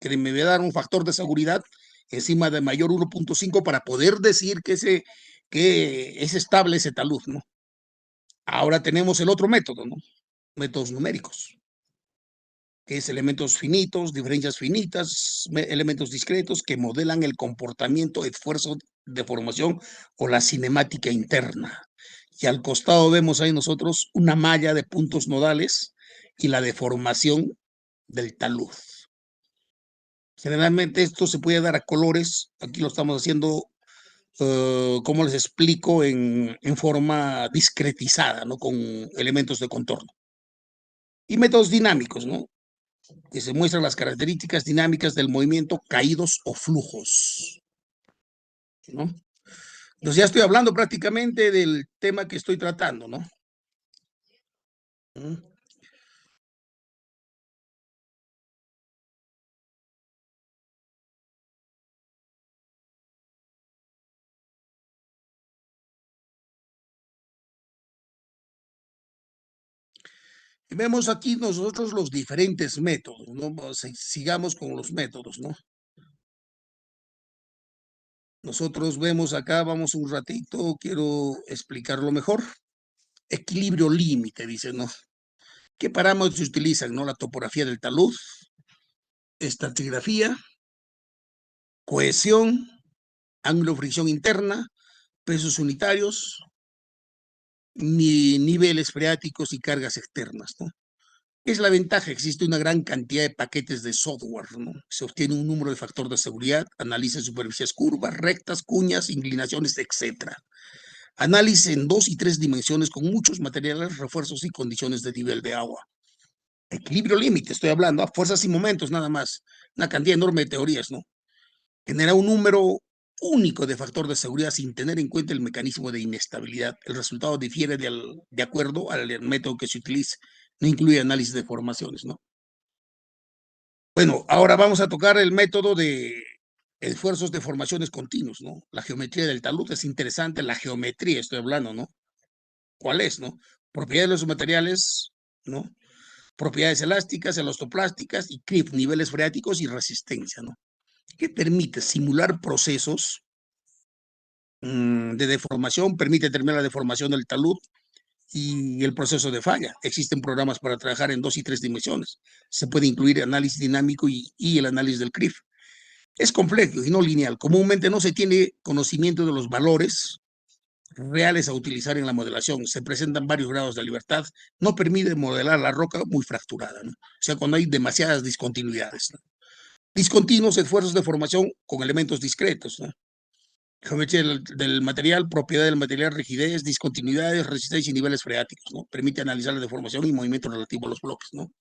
que me va a dar un factor de seguridad encima de mayor 1.5 para poder decir que es estable ese talud, ¿no? Ahora tenemos el otro método, ¿no? Métodos numéricos, que es elementos finitos, diferencias finitas, elementos discretos que modelan el comportamiento, esfuerzo, deformación o la cinemática interna. Y al costado vemos ahí nosotros una malla de puntos nodales y la deformación del talud. Generalmente esto se puede dar a colores, aquí lo estamos haciendo, como les explico, en forma discretizada, ¿no? Con elementos de contorno. Y métodos dinámicos, ¿no? Que se muestran las características dinámicas del movimiento, caídos o flujos, ¿no? Entonces ya estoy hablando prácticamente del tema que estoy tratando, ¿no? Vemos aquí nosotros los diferentes métodos, ¿no? Sigamos con los métodos, ¿no? Nosotros vemos acá, vamos un ratito, quiero explicarlo mejor. Equilibrio límite, dice, ¿no? ¿Qué parámetros se utilizan, no? La topografía del talud, estratigrafía, cohesión, ángulo de fricción interna, pesos unitarios, niveles freáticos y cargas externas, ¿no? ¿Qué es la ventaja? Existe una gran cantidad de paquetes de software, ¿no? Se obtiene un número de factor de seguridad, analiza superficies curvas, rectas, cuñas, inclinaciones, etc. Análisis en 2 y 3 dimensiones con muchos materiales, refuerzos y condiciones de nivel de agua. Equilibrio límite, estoy hablando, a fuerzas y momentos nada más. Una cantidad enorme de teorías, ¿no? Genera un número único de factor de seguridad sin tener en cuenta el mecanismo de inestabilidad. El resultado difiere de acuerdo al método que se utilice. No incluye análisis de formaciones, ¿no? Bueno, ahora vamos a tocar el método de esfuerzos de formaciones continuos, ¿no? La geometría del talud es interesante, la geometría estoy hablando, ¿no? ¿Cuál es, no? Propiedades de los materiales, ¿no? Propiedades elásticas, elastoplásticas y CRIF, niveles freáticos y resistencia, ¿no? Que permite simular procesos de deformación, permite determinar la deformación del talud y el proceso de falla. Existen programas para trabajar en 2 y 3 dimensiones. Se puede incluir análisis dinámico y el análisis del CRIF. Es complejo y no lineal. Comúnmente no se tiene conocimiento de los valores reales a utilizar en la modelación. Se presentan varios grados de libertad. No permite modelar la roca muy fracturada, ¿no? O sea, cuando hay demasiadas discontinuidades, ¿no? Discontinuos esfuerzos de formación con elementos discretos, ¿no? Geometría del material, propiedad del material, rigidez, discontinuidades, resistencia y niveles freáticos, ¿no? Permite analizar la deformación y movimiento relativo a los bloques, ¿no?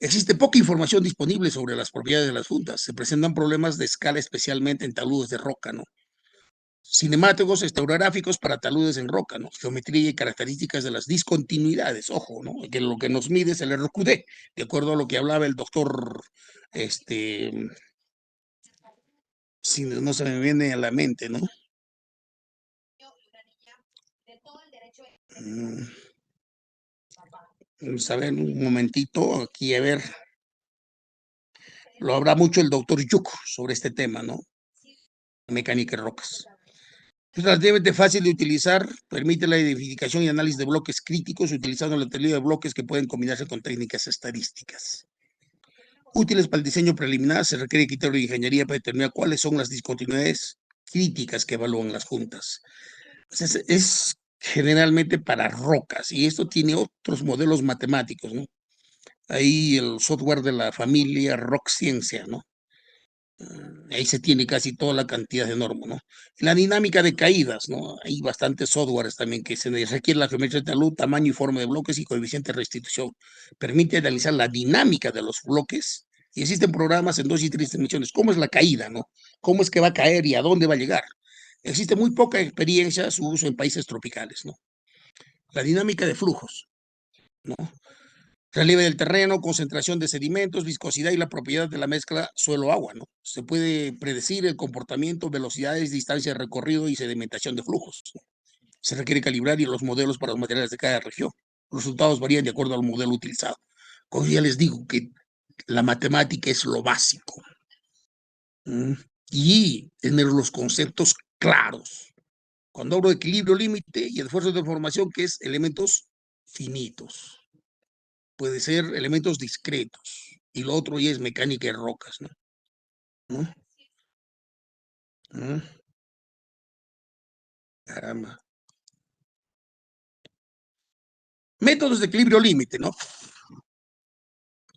Existe poca información disponible sobre las propiedades de las juntas. Se presentan problemas de escala, especialmente en taludes de roca, ¿no? Cinemáticos estereográficos para taludes en roca, ¿no? Geometría y características de las discontinuidades, ojo, ¿no? Que lo que nos mide es el RQD, de acuerdo a lo que hablaba el doctor, si no se me viene a la mente, ¿no? Vamos a ver un momentito, aquí a ver, lo habla mucho el doctor Yuk sobre este tema, ¿no? Mecánica de rocas. Es relativamente fácil de utilizar, permite la identificación y análisis de bloques críticos utilizando la teoría de bloques que pueden combinarse con técnicas estadísticas. Útiles para el diseño preliminar, se requiere criterio de ingeniería para determinar cuáles son las discontinuidades críticas que evalúan las juntas. O sea, es generalmente para rocas y esto tiene otros modelos matemáticos, ¿no? Ahí el software de la familia Rock Ciencia, ¿no? Ahí se tiene casi toda la cantidad de normas, ¿no? La dinámica de caídas, ¿no? Hay bastantes softwares también que se requiere la geometría de talud, tamaño y forma de bloques y coeficiente de restitución. Permite analizar la dinámica de los bloques y existen programas en 2 y 3 dimensiones. ¿Cómo es la caída, no? ¿Cómo es que va a caer y a dónde va a llegar? Existe muy poca experiencia su uso en países tropicales, ¿no? La dinámica de flujos, ¿no? Relieve del terreno, concentración de sedimentos, viscosidad y la propiedad de la mezcla suelo-agua, ¿no? Se puede predecir el comportamiento, velocidades, distancia de recorrido y sedimentación de flujos, ¿no? Se requiere calibrar y los modelos para los materiales de cada región. Los resultados varían de acuerdo al modelo utilizado. Como ya les digo, que La matemática es lo básico. Y tener los conceptos claros. Cuando hablo de equilibrio límite y esfuerzo de formación, que es elementos finitos. Puede ser elementos discretos. Y lo otro ya es mecánica de rocas, ¿no? ¿No? ¿No? Caramba. Métodos de equilibrio límite, ¿no?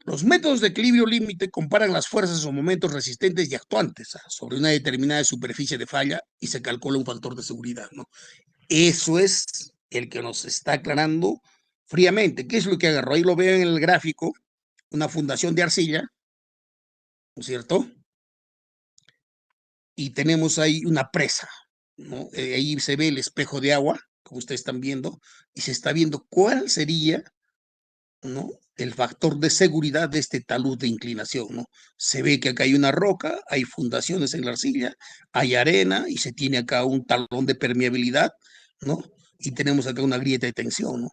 Los métodos de equilibrio límite comparan las fuerzas o momentos resistentes y actuantes sobre una determinada superficie de falla y se calcula un factor de seguridad, ¿no? Eso es el que nos está aclarando fríamente. ¿Qué es lo que agarró? Ahí lo veo en el gráfico, una fundación de arcilla, ¿no es cierto? Y tenemos ahí una presa, ¿no? Ahí se ve el espejo de agua, como ustedes están viendo, y se está viendo cuál sería, ¿no?, el factor de seguridad de este talud de inclinación, ¿no? Se ve que acá hay una roca, hay fundaciones en la arcilla, hay arena y se tiene acá un talón de permeabilidad, ¿no? Y tenemos acá una grieta de tensión, ¿no?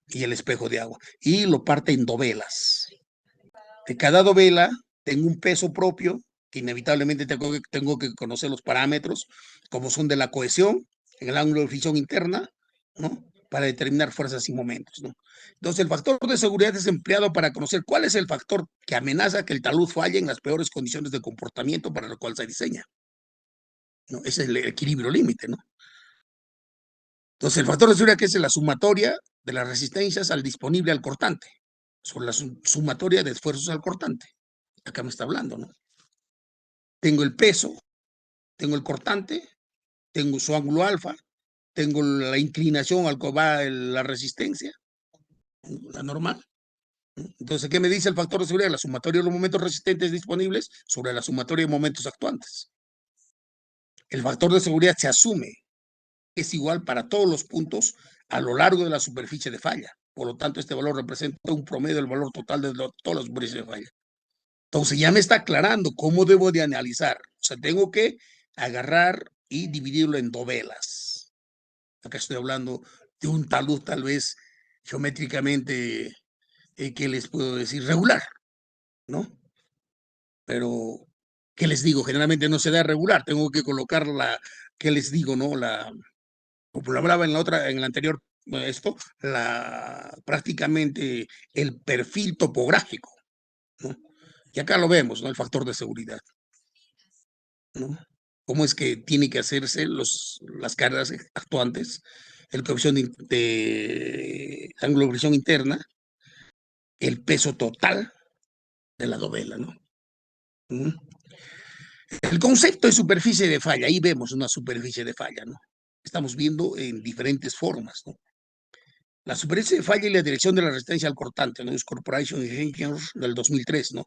Y el espejo de agua. Y lo parte en dovelas. De cada dovela tengo un peso propio, que inevitablemente tengo que conocer los parámetros, como son de la cohesión, en el ángulo de fricción interna, ¿no?, para determinar fuerzas y momentos, ¿no? Entonces, el factor de seguridad es empleado para conocer cuál es el factor que amenaza que el talud falle en las peores condiciones de comportamiento para lo cual se diseña, ¿no? Ese es el equilibrio límite, ¿no? Entonces, el factor de seguridad, que es la sumatoria de las resistencias al disponible al cortante, sobre la sumatoria de esfuerzos al cortante. Acá me está hablando, ¿no? Tengo el peso, tengo el cortante, tengo su ángulo alfa, tengo la inclinación al que va la resistencia, la normal. Entonces, ¿qué me dice el factor de seguridad? La sumatoria de los momentos resistentes disponibles sobre la sumatoria de momentos actuantes. El factor de seguridad se asume es igual para todos los puntos a lo largo de la superficie de falla. Por lo tanto, este valor representa un promedio del valor total de todas las superficies de falla. Entonces, ya me está aclarando cómo debo de analizar. O sea, tengo que agarrar y dividirlo en dovelas. Acá estoy hablando de un talud tal vez geométricamente, ¿qué les puedo decir? Regular, ¿no? Pero, ¿qué les digo? Generalmente no se da regular. Tengo que colocar la, ¿qué les digo? ¿No? Como lo hablaba en la otra, en el anterior, prácticamente el perfil topográfico, ¿no? Y acá lo vemos, ¿no? El factor de seguridad, ¿no? Cómo es que tiene que hacerse las cargas actuantes, el coeficiente de ángulo de fricción interna, el peso total de la dovela, ¿no? El concepto de superficie de falla, ahí vemos una superficie de falla, ¿no? Estamos viendo en diferentes formas, ¿no? La superficie de falla y la dirección de la resistencia al cortante, ¿no? Es Corporation Engineers del 2003, ¿no?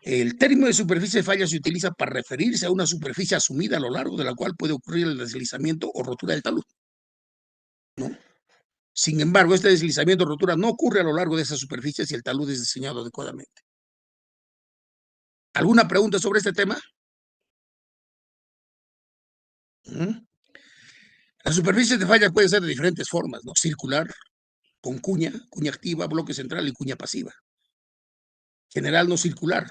El término de superficie de falla se utiliza para referirse a una superficie asumida a lo largo de la cual puede ocurrir el deslizamiento o rotura del talud, ¿no? Sin embargo, este deslizamiento o rotura no ocurre a lo largo de esa superficie si el talud es diseñado adecuadamente. ¿Alguna pregunta sobre este tema? La superficie de falla puede ser de diferentes formas, ¿no? Circular, con cuña activa, bloque central y cuña pasiva. General no circular.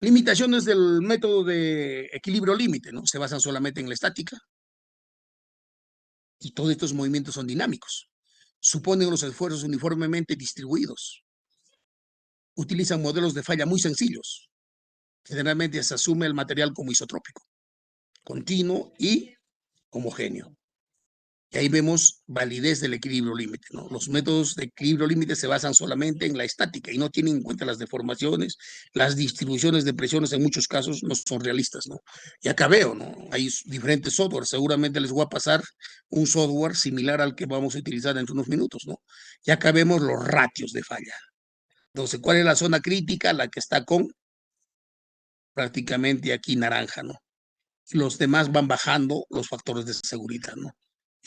Limitaciones del método de equilibrio límite, ¿no? Se basan solamente en la estática y todos estos movimientos son dinámicos. Suponen los esfuerzos uniformemente distribuidos. Utilizan modelos de falla muy sencillos. Generalmente se asume el material como isotrópico, continuo y homogéneo. Y ahí vemos validez del equilibrio límite, ¿no? Los métodos de equilibrio límite se basan solamente en la estática y no tienen en cuenta las deformaciones, las distribuciones de presiones en muchos casos no son realistas, ¿no? Y acá veo, ¿no? Hay diferentes software, seguramente les voy a pasar un software similar al que vamos a utilizar dentro de unos minutos, ¿no? Y acá vemos los ratios de falla. Entonces, ¿cuál es la zona crítica? La que está con prácticamente aquí naranja, ¿no? Los demás van bajando los factores de seguridad, ¿no?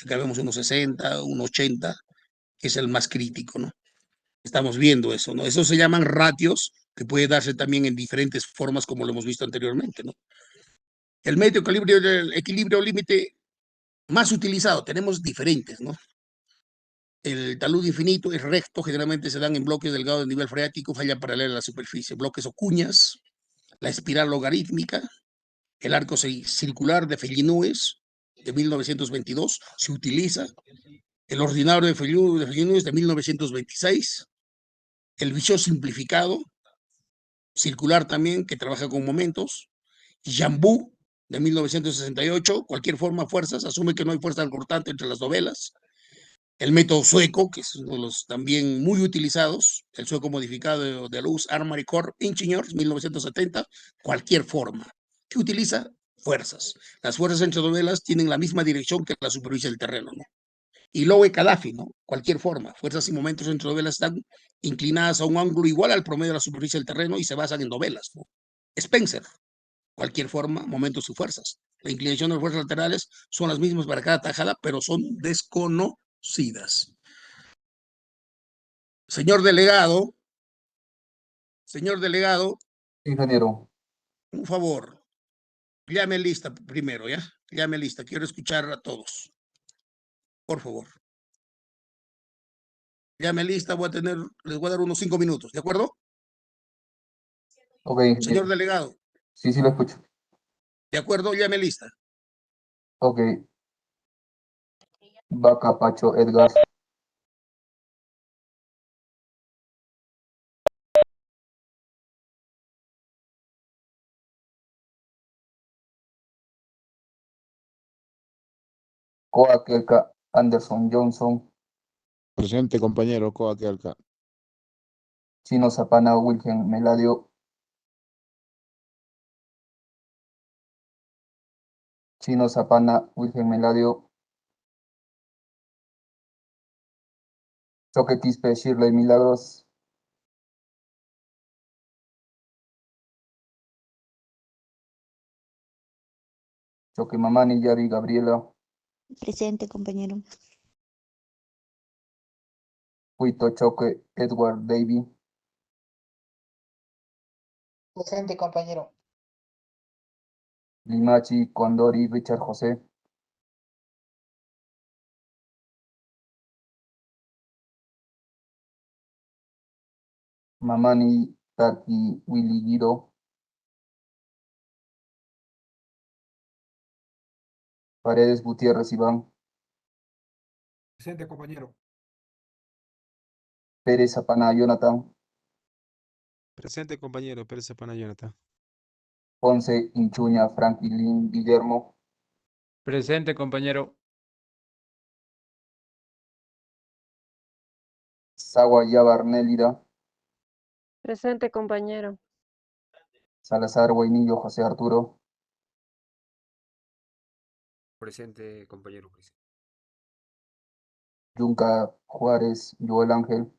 Acá vemos unos 60, unos 80, que es el más crítico, ¿no? Estamos viendo eso, ¿no? Eso se llaman ratios, que puede darse también en diferentes formas, como lo hemos visto anteriormente, ¿no? El medio equilibrio límite más utilizado, tenemos diferentes, ¿no? El talud infinito es recto, generalmente se dan en bloques delgados de nivel freático, falla paralela a la superficie, bloques o cuñas, la espiral logarítmica, el arco circular de Fellinoes de 1922 se utiliza, el ordinario de Fellinoes de 1926, el visor simplificado, circular también, que trabaja con momentos, Jambú de 1968, cualquier forma, fuerzas, asume que no hay fuerza cortante entre las novelas, el método sueco, que es uno de los también muy utilizados, el sueco modificado de Luz Armory Corps Ingenieurs, 1970, cualquier forma, que utiliza fuerzas. Las fuerzas entre novelas tienen la misma dirección que la superficie del terreno, ¿no? Y Lowe Gaddafi, ¿no? Cualquier forma, fuerzas y momentos entre novelas están inclinadas a un ángulo igual al promedio de la superficie del terreno y se basan en novelas, ¿no? Spencer, cualquier forma, momentos y fuerzas. La inclinación de las fuerzas laterales son las mismas para cada tajada, pero son desconocidas. Señor delegado, Ingeniero. un favor, llame lista primero, ¿ya? Llame lista, quiero escuchar a todos. Por favor. Llame lista, les voy a dar unos 5 minutos, ¿de acuerdo? Ok, Señor delegado, sí, sí lo escucho. ¿de acuerdo? Llame lista. Ok. Vaca, Pacho, Edgar. Coaquelca, Anderson Johnson. Presente, compañero Coaquelca. Chino Zapana, Wilhelm Meladio. Chino Zapana, Wilhelm Meladio. Choque Quispe, Shirley Milagros. Choque Mamani, Yari Gabriela. Presente, compañero. Huito Choque, Edward Davy. Presente, compañero. Limachi, Condori, Richard José. Mamani, Taki, Willy Guido. Paredes, Gutiérrez, Iván. Presente, compañero. Pérez, Zapana, Jonathan. Presente, compañero. Pérez Zapana, Jonathan. Ponce, Inchuña, Franklin, Guillermo. Presente, compañero. Saguayaba, Nélida. Presente, compañero. Salazar, Guainillo, José Arturo. Presente, compañero. Presente. Yunca, Juárez, Joel Ángel.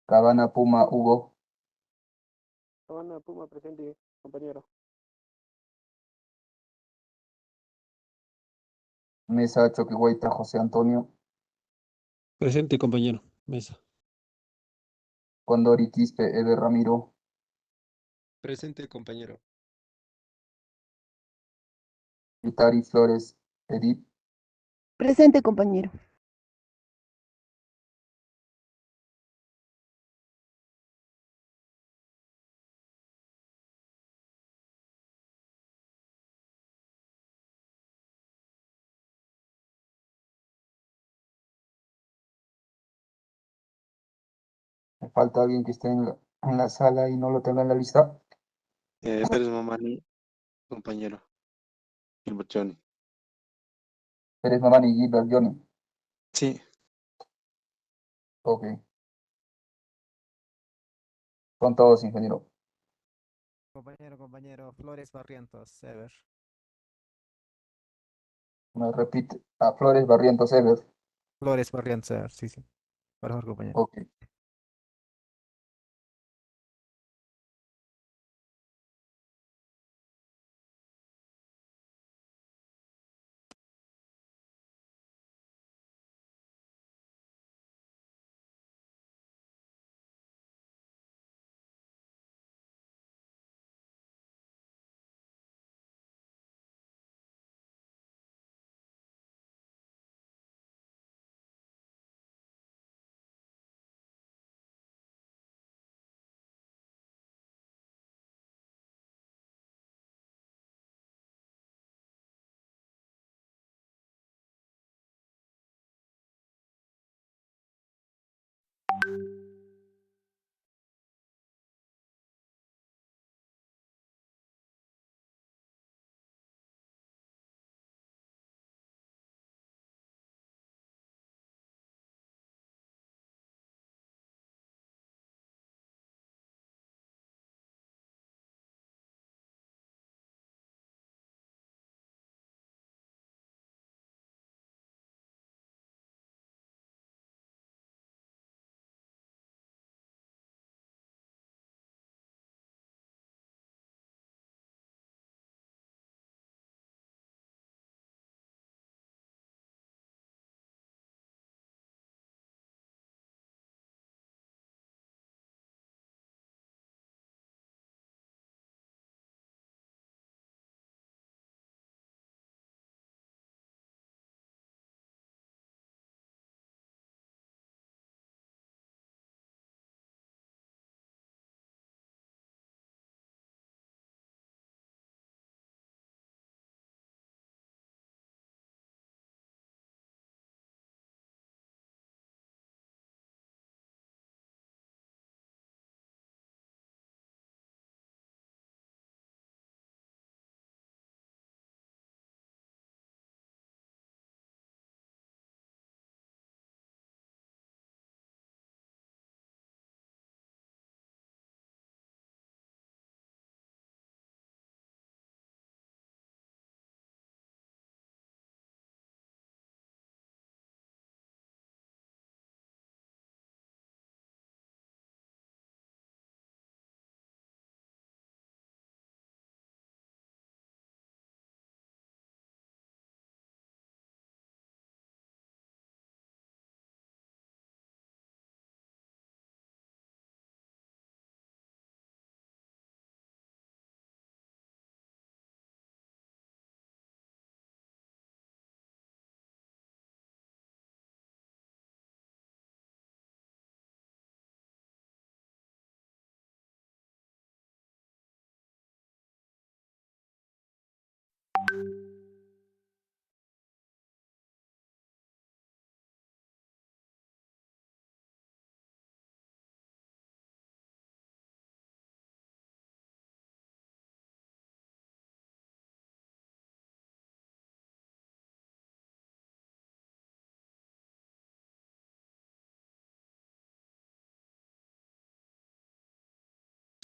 Cabana, Puma, Hugo. Sabana Puma, presente, compañero. Mesa, Choquehuayta, José Antonio. Presente, compañero. Mesa. Condori, Quispe, Eder Ramiro. Presente, compañero. Vitari, Flores, Edith. Presente, compañero. Me falta alguien que esté en la sala y no lo tenga en la lista. Pérez Mamani, compañero. Gilbert Johnny. Pérez Mamani, Gilbert, Johnny. Sí. Ok. Son todos, ingeniero. Compañero. Flores Barrientos, Sever. Me repite. A Flores, Barrientos, Ever. Flores Barrientos, Sever, sí. Por favor, compañero. Ok.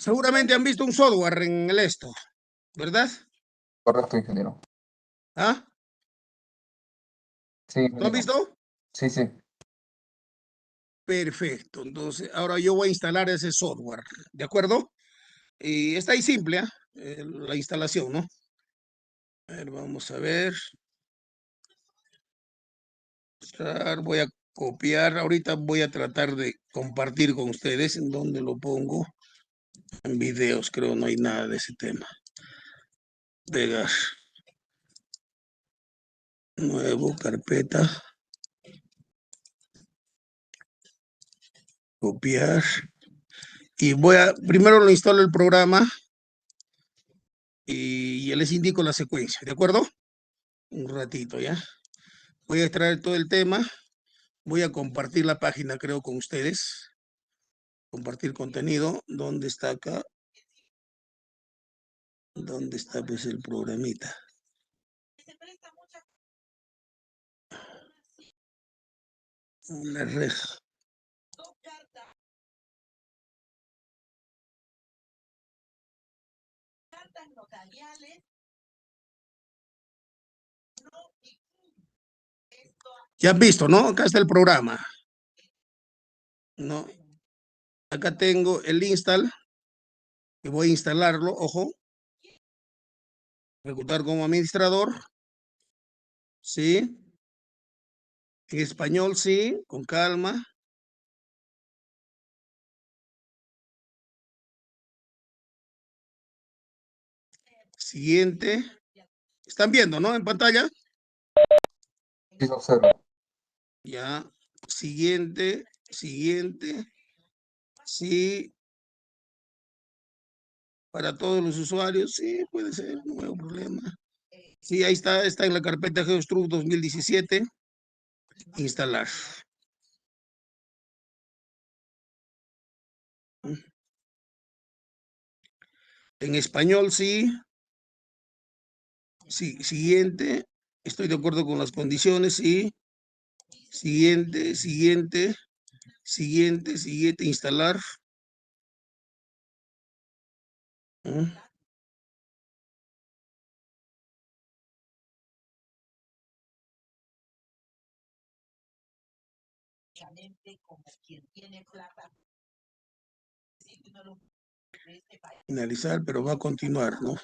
Seguramente han visto un software en el esto, ¿verdad? Correcto, ingeniero. ¿Ah? Sí, ¿Lo han ingeniero. visto? Sí, sí. Perfecto. Entonces, ahora yo voy a instalar ese software, ¿de acuerdo? Y está ahí simple, ¿ah? La instalación, ¿no? A ver, vamos a ver. Voy a copiar. Ahorita voy a tratar de compartir con ustedes. ¿En dónde lo pongo? En videos, creo no hay nada de ese tema. Pegar. Nuevo, carpeta. Copiar. Y primero lo instalo el programa y ya les indico la secuencia, ¿de acuerdo? Un ratito ya. Voy a extraer todo el tema. Voy a compartir la página, creo, con ustedes. Compartir contenido. ¿Dónde está acá? ¿Dónde está pues el programita? La reja. Ya han visto, ¿no? Acá está el programa. ¿No? Acá tengo el install. Y voy a instalarlo, ojo. Ejecutar como administrador. Sí. En español, sí. Con calma. Siguiente. ¿Están viendo, no? En pantalla. Sí, lo observo. Ya. Siguiente. Siguiente. Sí. Para todos los usuarios. Sí, puede ser. No hay problema. Sí, ahí está. Está en la carpeta GeoStruct 2017. Instalar. En español, sí. Sí, siguiente. Estoy de acuerdo con las condiciones, sí. Siguiente, siguiente, siguiente, siguiente, instalar. Finalizar, pero va a continuar, ¿no?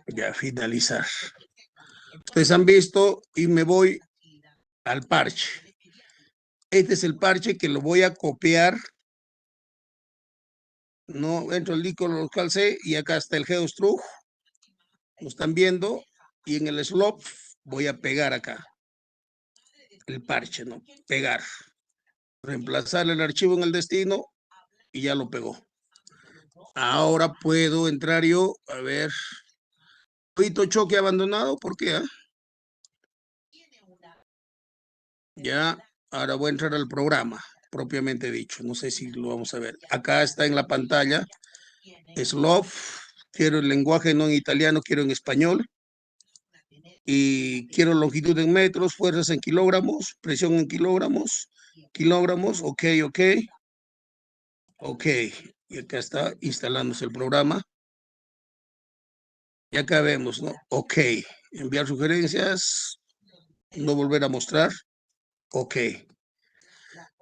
Ya, finalizar. Ustedes han visto y me voy al parche. Este es el parche que lo voy a copiar. No, entro al icono local C y acá está el GeoStruct. Lo están viendo. Y en el slop voy a pegar acá. El parche, ¿no? Pegar. Reemplazar el archivo en el destino y ya lo pegó. Ahora puedo entrar yo, a ver. Pito choque abandonado, ¿por qué? Ya, ahora voy a entrar al programa, propiamente dicho. No sé si lo vamos a ver. Acá está en la pantalla. Slope, quiero el lenguaje no en italiano, quiero en español. Y quiero longitud en metros, fuerzas en kilogramos, presión en kilogramos, ok, ok. Ok, y acá está instalándose el programa. Y acá vemos, ¿no? Ok, enviar sugerencias, no volver a mostrar. Ok.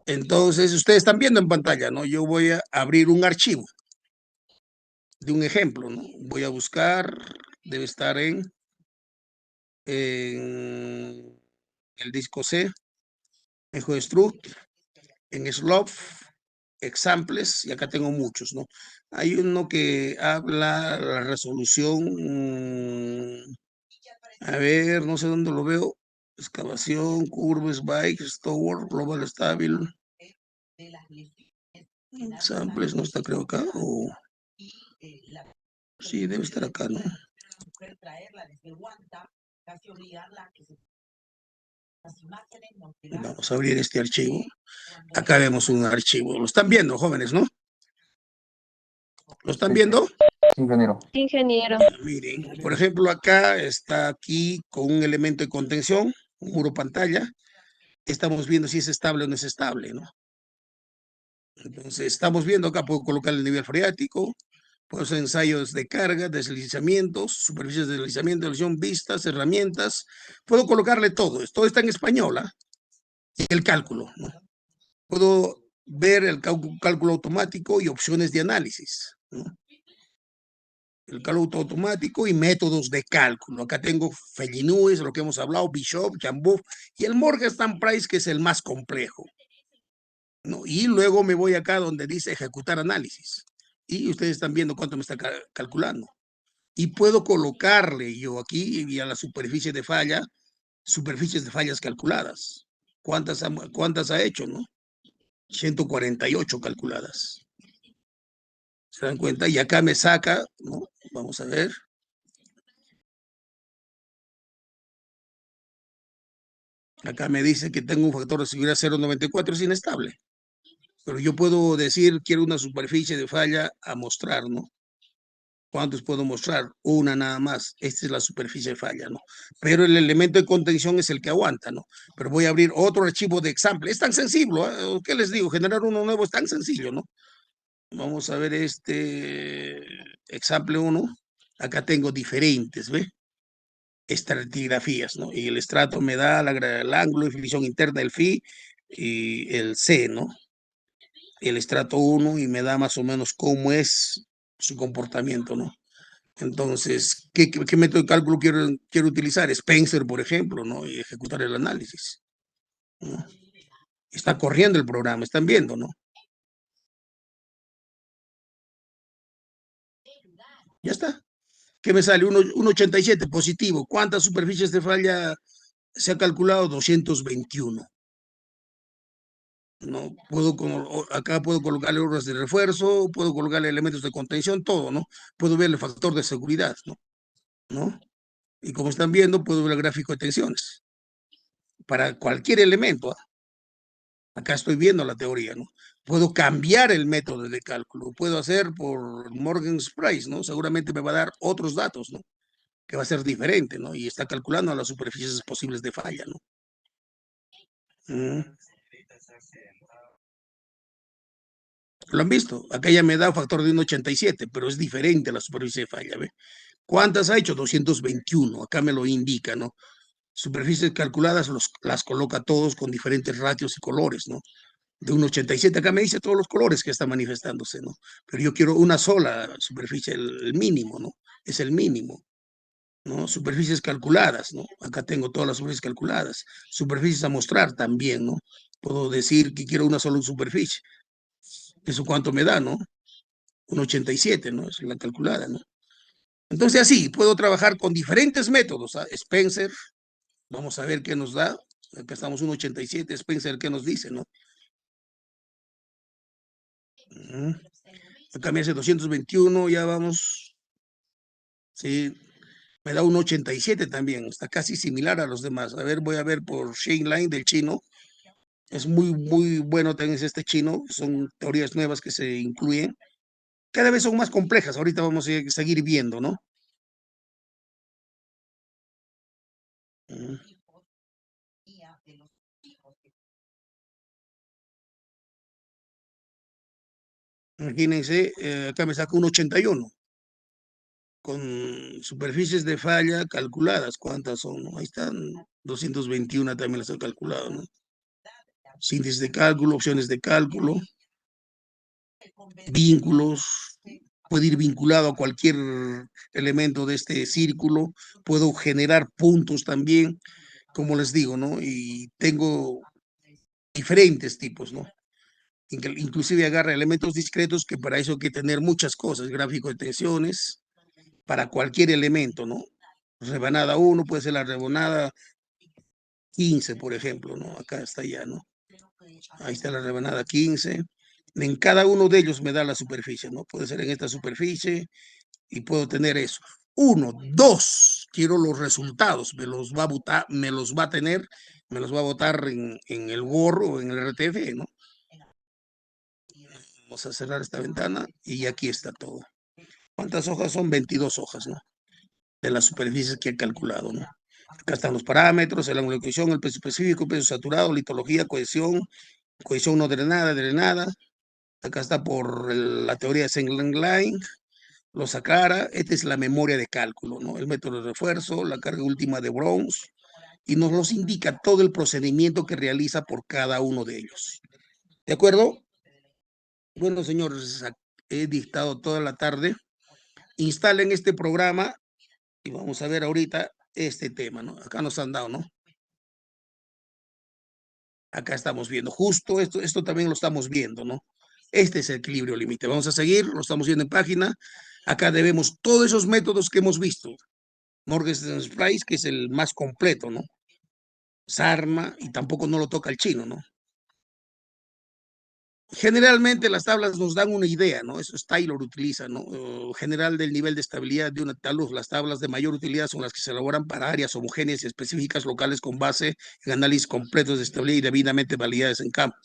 Entonces, ustedes están viendo en pantalla, ¿no? Yo voy a abrir un archivo de un ejemplo, ¿no? Voy a buscar, debe estar en el disco C, en GeoStruct, en Slop, Examples, y acá tengo muchos, ¿no? Hay uno que habla la resolución, a ver, no sé dónde lo veo, excavación, curves, bikes, tower, global stable, Examples, no está creo acá, o sí, debe estar acá, ¿no? Vamos a abrir este archivo. Acá vemos un archivo. Lo están viendo, jóvenes, ¿no? ¿Lo están viendo? Ingeniero. Ingeniero. Miren, por ejemplo, acá está aquí con un elemento de contención, un muro pantalla. Estamos viendo si es estable o no es estable, ¿no? Entonces, estamos viendo acá, puedo colocar el nivel freático, puedo hacer ensayos de carga, deslizamientos, superficies de deslizamiento, elección, vistas, herramientas. Puedo colocarle todo. Todo está en español, ¿ah? Y el cálculo, ¿no? Puedo ver el cálculo automático y opciones de análisis, ¿no? El cálculo automático y métodos de cálculo. Acá tengo Fellinoes, lo que hemos hablado, Bishop, Jambuf y el Morgenstern Price, que es el más complejo, ¿no? Y luego me voy acá donde dice ejecutar análisis. Y ustedes están viendo cuánto me está calculando. Y puedo colocarle yo aquí y a la superficie de falla, superficies de fallas calculadas. ¿Cuántas ha hecho, no? 148 calculadas. ¿Se dan cuenta? Y acá me saca, ¿no? Vamos a ver. Acá me dice que tengo un factor de seguridad 0.94, es inestable. Pero yo puedo decir, quiero una superficie de falla a mostrar, ¿no? ¿Cuántos puedo mostrar? Una nada más. Esta es la superficie de falla, ¿no? Pero el elemento de contención es el que aguanta, ¿no? Pero voy a abrir otro archivo de example. Es tan sencillo, ¿eh? ¿Qué les digo? Generar uno nuevo es tan sencillo, ¿no? Vamos a ver este example 1. Acá tengo diferentes, ¿ve? Estratigrafías, ¿no? Y el estrato me da el ángulo de definición interna del phi y el C, ¿no? El estrato 1 y me da más o menos cómo es su comportamiento, ¿no? Entonces, ¿qué método de cálculo quiero utilizar? Spencer, por ejemplo, ¿no? Y ejecutar el análisis, ¿no? Está corriendo el programa, están viendo, ¿no? Ya está. ¿Qué me sale? 1.87 positivo. ¿Cuántas superficies de falla se ha calculado? 221. No puedo, acá puedo colocarle horas de refuerzo, puedo colocarle elementos de contención, todo, ¿no? Puedo ver el factor de seguridad, ¿no? Y como están viendo, puedo ver el gráfico de tensiones. Para cualquier elemento, ¿eh? Acá estoy viendo la teoría, ¿no? Puedo cambiar el método de cálculo, puedo hacer por Morgenstern Price, ¿no? Seguramente me va a dar otros datos, ¿no? Que va a ser diferente, ¿no? Y está calculando las superficies posibles de falla, ¿no? ¿Lo han visto? Acá ya me da un factor de 1.87, pero es diferente la superficie de falla, ¿ve? ¿Cuántas ha hecho? 221, acá me lo indica, ¿no? Superficies calculadas las coloca todos con diferentes ratios y colores, ¿no? De 1.87, acá me dice todos los colores que están manifestándose, ¿no? Pero yo quiero una sola superficie, el mínimo, ¿no? Es el mínimo, ¿no? Superficies calculadas, ¿no? Acá tengo todas las superficies calculadas. Superficies a mostrar también, ¿no? Puedo decir que quiero una sola superficie. ¿Eso cuánto me da, no? 1.87, ¿no? Es la calculada, ¿no? Entonces así, puedo trabajar con diferentes métodos, ¿ah? Spencer, vamos a ver qué nos da. Acá estamos 1.87, Spencer, ¿qué nos dice, no? Acá me hace 221, ya vamos. Sí, me da 1.87 también, está casi similar a los demás. A ver, voy a ver por Shane Line del chino. Es muy bueno también este chino, son teorías nuevas que se incluyen. Cada vez son más complejas, ahorita vamos a seguir viendo, ¿no? Imagínense, acá me saca un 81 con superficies de falla calculadas. ¿Cuántas son? Ahí están, 221 también las he calculado, ¿no? Síntesis de cálculo, opciones de cálculo, vínculos, puede ir vinculado a cualquier elemento de este círculo, puedo generar puntos también, como les digo, ¿no? Y tengo diferentes tipos, ¿no? Inclusive agarra elementos discretos, que para eso hay que tener muchas cosas, gráfico de tensiones, para cualquier elemento, ¿no? Rebanada 1 puede ser la rebanada 15, por ejemplo, ¿no? Acá está ya, ¿no? Ahí está la rebanada 15. En cada uno de ellos me da la superficie, ¿no? Puede ser en esta superficie y puedo tener eso. 1, 2, quiero los resultados, me los va a botar, me los va a botar en el Word o en el RTF, ¿no? Vamos a cerrar esta ventana y aquí está todo. ¿Cuántas hojas son? 22 hojas, ¿no? De las superficies que he calculado, ¿no? Acá están los parámetros, el ángulo de cohesión, el peso específico, peso saturado, litología, cohesión no drenada, Acá está por la teoría de Senglang, lo sacara. Esta es la memoria de cálculo, ¿no? El método de refuerzo, la carga última de Browns, y nos los indica todo el procedimiento que realiza por cada uno de ellos. ¿De acuerdo? Bueno, señores, he dictado toda la tarde. Instalen este programa y vamos a ver ahorita este tema, ¿no? Acá nos han dado, ¿no? Acá estamos viendo, justo esto también lo estamos viendo, ¿no? Este es el equilibrio límite. Vamos a seguir, lo estamos viendo en página. Acá debemos todos esos métodos que hemos visto. Morgenstern's Price, que es el más completo, ¿no? Sarma, y tampoco no lo toca el chino, ¿no? Generalmente las tablas nos dan una idea, ¿no? Eso es Taylor utiliza, ¿no? General del nivel de estabilidad de una talud. Las tablas de mayor utilidad son las que se elaboran para áreas homogéneas y específicas locales con base en análisis completos de estabilidad y debidamente validadas en campo.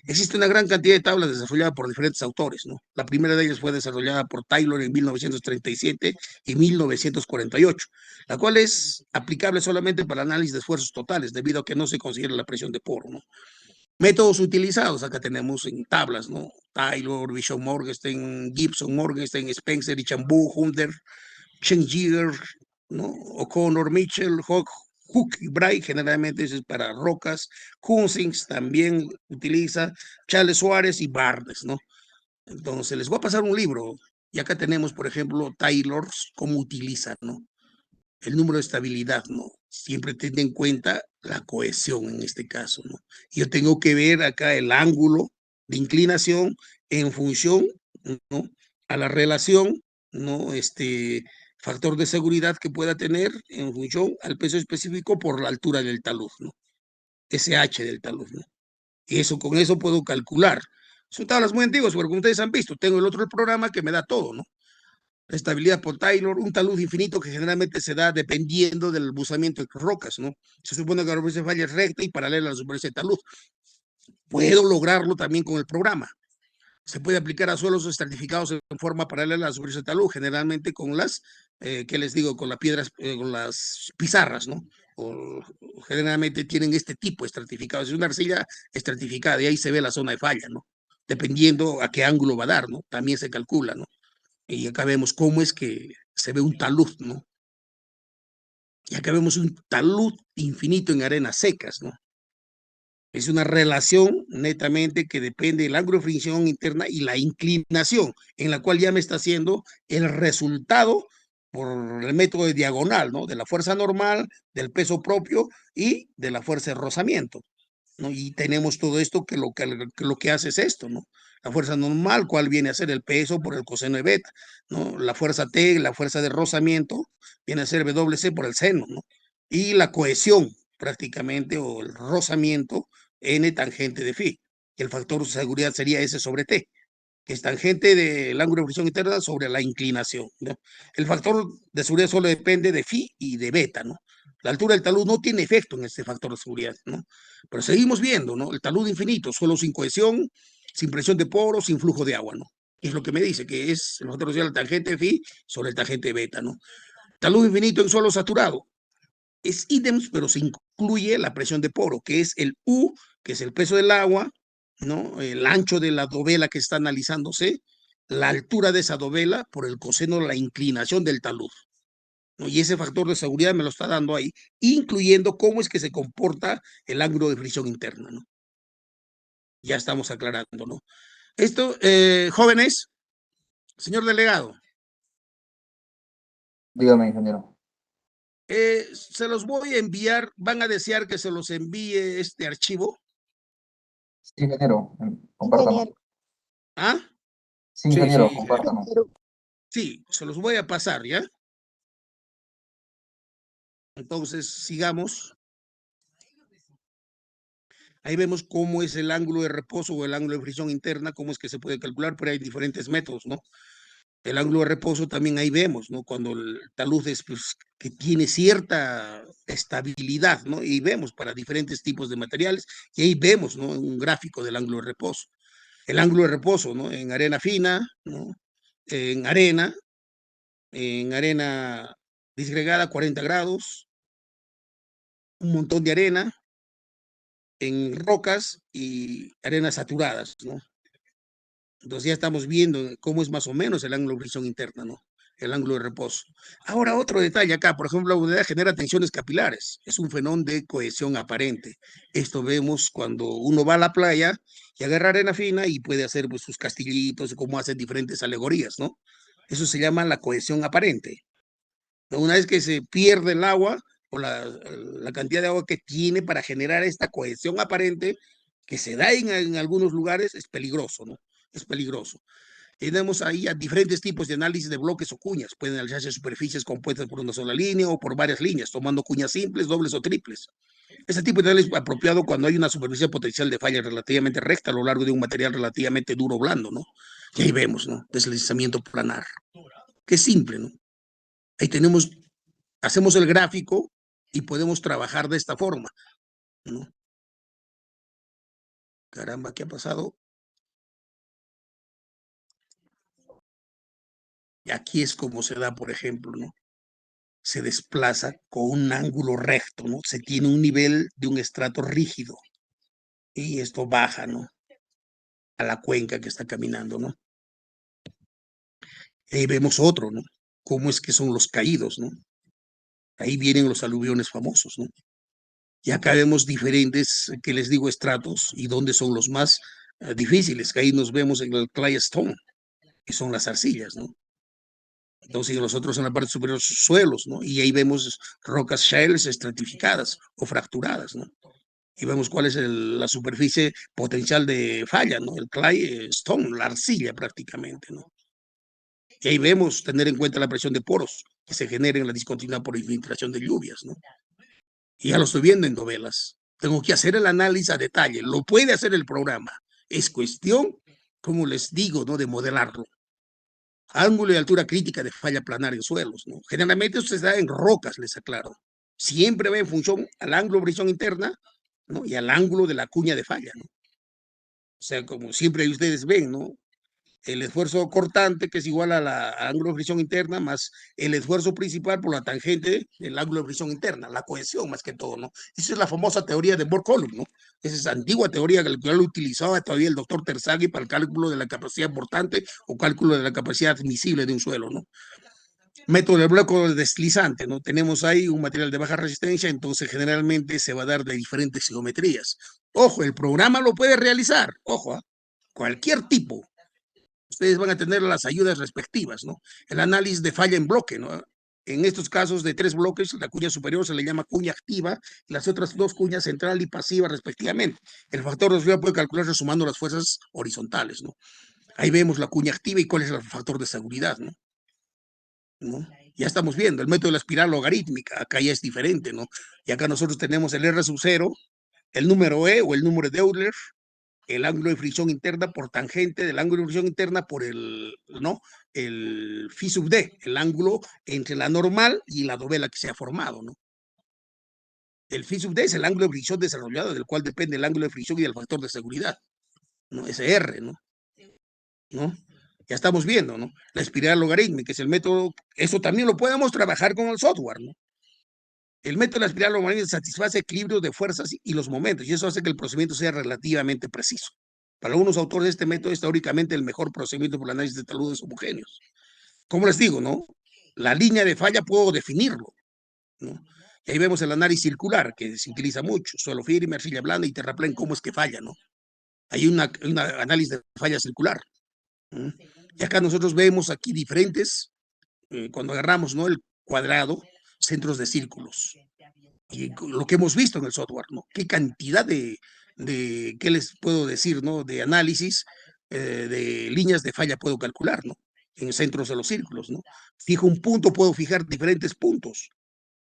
Existe una gran cantidad de tablas desarrolladas por diferentes autores, ¿no? La primera de ellas fue desarrollada por Taylor en 1937 y 1948, la cual es aplicable solamente para análisis de esfuerzos totales, debido a que no se considera la presión de poro, ¿no? Métodos utilizados, acá tenemos en tablas, ¿no? Taylor, Bishop Morgenstern, Gibson, Morgenstern, Spencer, Ichambu, Hunter, Schengiger, ¿no? O'Connor, Mitchell, Hook y Bright, generalmente eso es para rocas. Cousins también utiliza, Charles Suárez y Barnes, ¿no? Entonces, les voy a pasar un libro. Y acá tenemos, por ejemplo, Taylor, cómo utiliza, ¿no? El número de estabilidad, ¿no? Siempre ten en cuenta la cohesión en este caso, ¿no? Yo tengo que ver acá el ángulo de inclinación en función, ¿no? A la relación, ¿no? Factor de seguridad que pueda tener en función al peso específico por la altura del talud, ¿no? SH del talud, ¿no? Y eso, con eso puedo calcular. Son tablas muy antiguas, pero como ustedes han visto, tengo el otro programa que me da todo, ¿no? Estabilidad por Taylor, un talud infinito que generalmente se da dependiendo del buzamiento de rocas, ¿no? Se supone que la superficie de falla es recta y paralela a la superficie de talud. Puedo lograrlo también con el programa. Se puede aplicar a suelos estratificados en forma paralela a la superficie de talud, generalmente con las, ¿qué les digo? Con las piedras, con las pizarras, ¿no? O generalmente tienen este tipo estratificado. Es una arcilla estratificada y ahí se ve la zona de falla, ¿no? Dependiendo a qué ángulo va a dar, ¿no? También se calcula, ¿no? Y acá vemos cómo es que se ve un talud, ¿no? Y acá vemos un talud infinito en arenas secas, ¿no? Es una relación netamente que depende del ángulo de fricción interna y la inclinación, en la cual ya me está haciendo el resultado por el método de diagonal, ¿no? De la fuerza normal, del peso propio y de la fuerza de rozamiento, ¿no? Y tenemos todo esto que lo que hace es esto, ¿no? La fuerza normal, ¿cuál viene a ser el peso por el coseno de beta, ¿no? La fuerza T, la fuerza de rozamiento, viene a ser WC por el seno, ¿no? Y la cohesión, prácticamente, o el rozamiento, N tangente de phi. Y el factor de seguridad sería S sobre T, que es tangente del ángulo de fricción interna sobre la inclinación, ¿no? El factor de seguridad solo depende de phi y de beta, ¿no? La altura del talud no tiene efecto en este factor de seguridad, ¿no? Pero seguimos viendo, ¿no? El talud infinito, solo sin cohesión, sin presión de poros, sin flujo de agua, ¿no? Es lo que me dice, que es el factor de seguridad, la tangente de phi sobre el tangente de beta, ¿no? Talud infinito en suelo saturado. Es idem, pero se incluye la presión de poro, que es el U, que es el peso del agua, ¿no? El ancho de la dovela que está analizándose, la altura de esa dovela por el coseno de la inclinación del talud, ¿no? Y ese factor de seguridad me lo está dando ahí, incluyendo cómo es que se comporta el ángulo de fricción interna, ¿no? Ya estamos aclarando, ¿no? Esto, jóvenes, señor delegado. Dígame, ingeniero. Se los voy a enviar, van a desear que se los envíe este archivo. Sí, ingeniero, compártanos. ¿Ah? Sí, ingeniero, compártanos. Sí, se los voy a pasar, ¿ya? Entonces, sigamos. Ahí vemos cómo es el ángulo de reposo o el ángulo de fricción interna, cómo es que se puede calcular, pero hay diferentes métodos, ¿no? El ángulo de reposo también ahí vemos, ¿no? Cuando el talud es, pues, que tiene cierta estabilidad, ¿no? Y vemos para diferentes tipos de materiales, y ahí vemos, ¿no? Un gráfico del ángulo de reposo. El ángulo de reposo, ¿no? En arena fina, ¿no? En arena disgregada 40 grados, un montón de arena, en rocas y arenas saturadas, ¿no? Entonces ya estamos viendo cómo es más o menos el ángulo de fricción interna, ¿no? El ángulo de reposo. Ahora otro detalle acá, por ejemplo, la humedad genera tensiones capilares. Es un fenómeno de cohesión aparente. Esto vemos cuando uno va a la playa y agarra arena fina y puede hacer pues, sus castillitos, como hacen diferentes alegorías, ¿no? Eso se llama la cohesión aparente. Una vez que se pierde el agua o la cantidad de agua que tiene para generar esta cohesión aparente que se da en algunos lugares, es peligroso, ¿no? Es peligroso. Tenemos ahí a diferentes tipos de análisis de bloques o cuñas. Pueden analizarse superficies compuestas por una sola línea o por varias líneas, tomando cuñas simples, dobles o triples. Este tipo de análisis es apropiado cuando hay una superficie potencial de falla relativamente recta a lo largo de un material relativamente duro o blando, ¿no? Y ahí vemos, ¿no? Deslizamiento planar. Qué simple, ¿no? Ahí tenemos, hacemos el gráfico y podemos trabajar de esta forma, ¿no? Caramba, ¿qué ha pasado? Y aquí es como se da, por ejemplo, ¿no? Se desplaza con un ángulo recto, ¿no? Se tiene un nivel de un estrato rígido y esto baja, ¿no? A la cuenca que está caminando, ¿no? Y ahí vemos otro, ¿no? Cómo es que son los caídos, ¿no? Ahí vienen los aluviones famosos, ¿no? Y acá vemos diferentes, que les digo, estratos y dónde son los más difíciles, que ahí nos vemos en el clay stone, que son las arcillas, ¿no? Entonces, nosotros en la parte superior, suelos, ¿no? Y ahí vemos rocas shales estratificadas o fracturadas, ¿no? Y vemos cuál es la superficie potencial de falla, ¿no? El clay stone, la arcilla prácticamente, ¿no? Y ahí vemos tener en cuenta la presión de poros que se genera en la discontinuidad por infiltración de lluvias, ¿no? Y ya lo estoy viendo en novelas. Tengo que hacer el análisis a detalle. Lo puede hacer el programa. Es cuestión, como les digo, ¿no? De modelarlo. Ángulo y altura crítica de falla planar en suelos, ¿no? Generalmente esto se da en rocas, les aclaro. Siempre va en función al ángulo de fricción interna, ¿no? Y al ángulo de la cuña de falla, ¿no? O sea, como siempre ustedes ven, ¿no? El esfuerzo cortante, que es igual al ángulo de fricción interna, más el esfuerzo principal por la tangente del ángulo de fricción interna, la cohesión más que todo, ¿no? Esa es la famosa teoría de Moore-Coulomb, ¿no? Esa es antigua teoría que lo utilizaba todavía el doctor Terzaghi para el cálculo de la capacidad portante o cálculo de la capacidad admisible de un suelo, ¿no? Método de bloque deslizante, ¿no? Tenemos ahí un material de baja resistencia, entonces generalmente se va a dar de diferentes geometrías. Ojo, el programa lo puede realizar, ojo, ¿eh? Cualquier tipo. Ustedes van a tener las ayudas respectivas, ¿no? El análisis de falla en bloque, ¿no? En estos casos de 3 bloques, la cuña superior se le llama cuña activa, y las otras 2 cuñas central y pasiva respectivamente. El factor de seguridad puede calcularse sumando las fuerzas horizontales, ¿no? Ahí vemos la cuña activa y cuál es el factor de seguridad, ¿no? ¿No? Ya estamos viendo el método de la espiral logarítmica, acá ya es diferente, ¿no? Y acá nosotros tenemos el R sub 0, el número E o el número de Euler, el ángulo de fricción interna por tangente del ángulo de fricción interna por el, ¿no? El phi sub D, el ángulo entre la normal y la dovela que se ha formado, ¿no? El phi sub D es el ángulo de fricción desarrollado, del cual depende el ángulo de fricción y el factor de seguridad, ¿no? Ese R, ¿no? ¿No? Ya estamos viendo, ¿no? La espiral logarítmica es el método, eso también lo podemos trabajar con el software, ¿no? El método de la espiral logarítmica satisface equilibrios de fuerzas y los momentos, y eso hace que el procedimiento sea relativamente preciso. Para algunos autores, este método es teóricamente el mejor procedimiento por el análisis de taludes homogéneos. Como les digo, ¿no? La línea de falla puedo definirlo, ¿no? Y ahí vemos el análisis circular, que se utiliza mucho, suelo firme, arcilla blanda y terraplén, cómo es que falla, ¿no? Hay un análisis de falla circular. ¿No? Y acá nosotros vemos aquí diferentes, cuando agarramos, ¿no? El cuadrado, centros de círculos. Y lo que hemos visto en el software, ¿no? Qué cantidad ¿qué les puedo decir, ¿no? De análisis de líneas de falla puedo calcular, ¿no? En centros de los círculos, ¿no? Fijo un punto, puedo fijar diferentes puntos,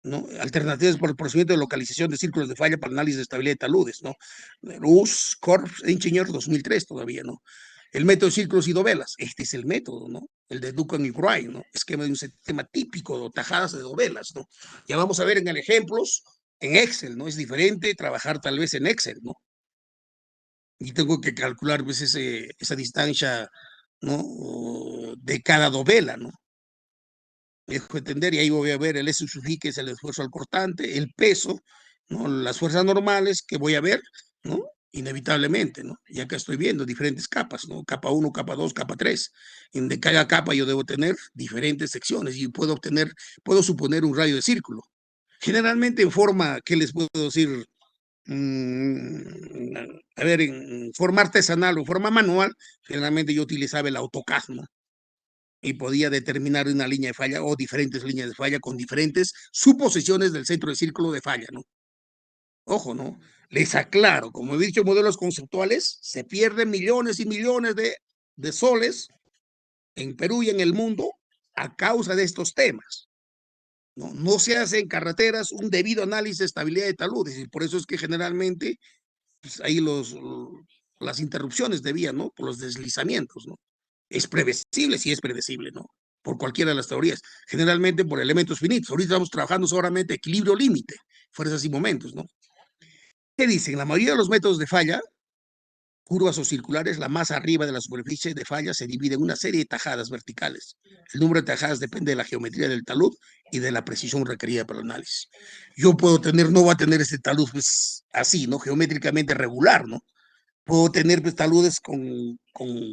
¿no? Alternativas por el procedimiento de localización de círculos de falla para análisis de estabilidad de taludes, ¿no? Luz, Corps, Engineer 2003 todavía, ¿no? El método de círculos y dovelas, este es el método, ¿no? El de Duncan y Wright, ¿no? Esquema de un sistema típico de tajadas de dovelas, ¿no? Ya vamos a ver en el ejemplos, en Excel, ¿no? Es diferente trabajar tal vez en Excel, ¿no? Y tengo que calcular pues esa distancia, ¿no? De cada dovela, ¿no? Me dejo entender, y ahí voy a ver el S sub I, que es el esfuerzo al cortante, el peso, ¿no? Las fuerzas normales que voy a ver, ¿no? inevitablemente, ¿no? Y acá estoy viendo diferentes capas, ¿no? Capa 1, capa 2, capa 3. De cada capa yo debo tener diferentes secciones y puedo suponer un radio de círculo. Generalmente en forma, ¿qué les puedo decir? A ver, en forma artesanal o forma manual, generalmente yo utilizaba el AutoCAD, ¿no? Y podía determinar una línea de falla o diferentes líneas de falla con diferentes suposiciones del centro de círculo de falla, ¿no? Ojo, ¿no? Les aclaro, como he dicho, modelos conceptuales, se pierden millones y millones de soles en Perú y en el mundo a causa de estos temas. No se hace en carreteras un debido análisis de estabilidad de taludes, y por eso es que generalmente pues, hay las interrupciones de vía, ¿no? Por los deslizamientos, ¿no? Es previsible, sí es predecible, ¿no? Por cualquiera de las teorías, generalmente por elementos finitos. Ahorita estamos trabajando solamente equilibrio límite, fuerzas y momentos, ¿no? ¿Qué dicen? La mayoría de los métodos de falla, curvas o circulares, la más arriba de la superficie de falla se divide en una serie de tajadas verticales. El número de tajadas depende de la geometría del talud y de la precisión requerida para el análisis. Yo no voy a tener este talud pues así, ¿no? Geométricamente regular, ¿no? Puedo tener pues, taludes con,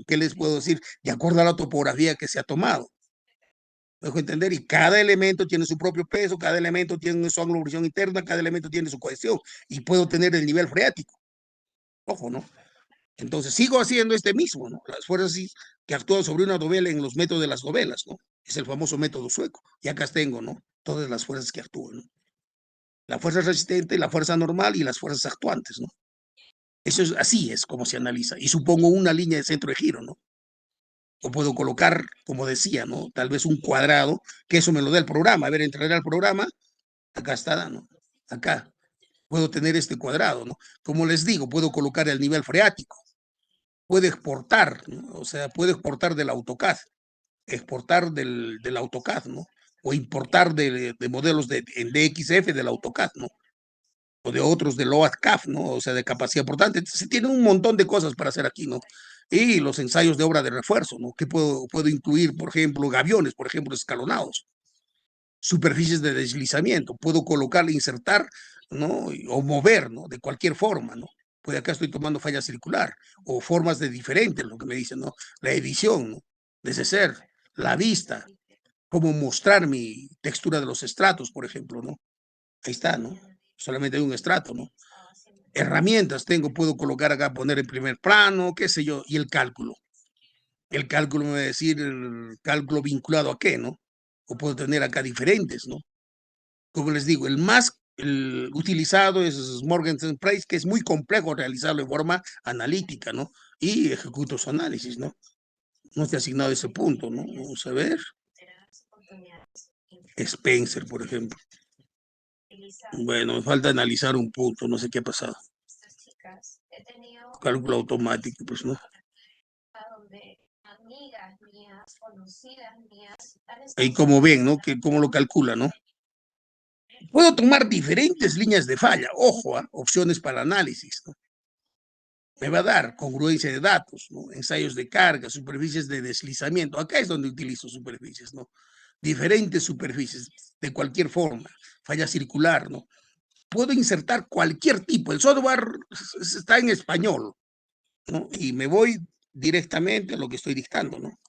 ¿qué les puedo decir? De acuerdo a la topografía que se ha tomado. ¿Me dejo entender? Y cada elemento tiene su propio peso, cada elemento tiene su anglulación interna, cada elemento tiene su cohesión y puedo tener el nivel freático. Ojo, ¿no? Entonces sigo haciendo este mismo, ¿no? Las fuerzas que actúan sobre una dovela en los métodos de las dovelas, ¿no? Es el famoso método sueco. Y acá tengo, ¿no? Todas las fuerzas que actúan, ¿no? La fuerza resistente, la fuerza normal y las fuerzas actuantes, ¿no? Eso es, así es como se analiza. Y supongo una línea de centro de giro, ¿no? O puedo colocar, como decía, ¿no? Tal vez un cuadrado, que eso me lo da el programa. A ver, entraré al programa, acá está, ¿no? Acá. Puedo tener este cuadrado, ¿no? Como les digo, puedo colocar el nivel freático. Puede exportar, ¿no? O sea, puede exportar del AutoCAD, exportar del AutoCAD, ¿no? O importar de modelos en DXF del AutoCAD, ¿no? O de otros de LOAD-CAF, ¿no? O sea, de capacidad portante. Se tiene un montón de cosas para hacer aquí, ¿no? Y los ensayos de obra de refuerzo, ¿no? Que puedo incluir, por ejemplo, gaviones, por ejemplo, escalonados, superficies de deslizamiento, puedo colocar, insertar, ¿no? O mover, ¿no? De cualquier forma, ¿no? Pues acá estoy tomando falla circular o formas de diferentes, lo que me dicen, ¿no? La edición, ¿no? Deshacer, la vista, cómo mostrar mi textura de los estratos, por ejemplo, ¿no? Ahí está, ¿no? Solamente hay un estrato, ¿no? Herramientas tengo, puedo colocar acá, poner en primer plano, qué sé yo, y el cálculo. El cálculo me va a decir el cálculo vinculado a qué, ¿no? O puedo tener acá diferentes, ¿no? Como les digo, el más utilizado es Morgenstern Price, que es muy complejo realizarlo de forma analítica, ¿no? Y ejecuto su análisis, ¿no? No está asignado ese punto, ¿no? Vamos a ver. Spencer, por ejemplo. Bueno, me falta analizar un punto, no sé qué ha pasado. Cálculo automático, pues, ¿no? Ahí como ven, ¿no? Que cómo lo calcula, ¿no? Puedo tomar diferentes líneas de falla, ojo, opciones para análisis, ¿no? Me va a dar congruencia de datos, ¿no? Ensayos de carga, superficies de deslizamiento. Acá es donde utilizo superficies, ¿no? Diferentes superficies, de cualquier forma, falla circular, ¿no? Puedo insertar cualquier tipo. El software está en español, ¿no? Y me voy directamente a lo que estoy dictando, ¿no?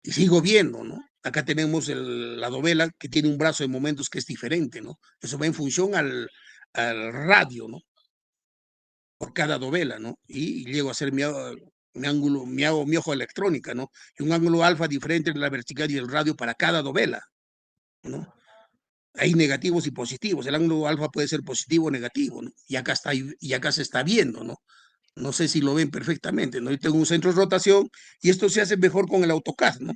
Y sigo viendo, ¿no? Acá tenemos la dovela que tiene un brazo de momentos que es diferente, ¿no? Eso va en función al radio, ¿no? Por cada dovela, ¿no? Y llego a hacer mi ángulo, mi ojo electrónica, ¿no? Y un ángulo alfa diferente entre la vertical y el radio para cada dovela, ¿no? Hay negativos y positivos. El ángulo alfa puede ser positivo o negativo, ¿no? Y acá se está viendo, ¿no? No sé si lo ven perfectamente, ¿no? Yo tengo un centro de rotación y esto se hace mejor con el AutoCAD, ¿no?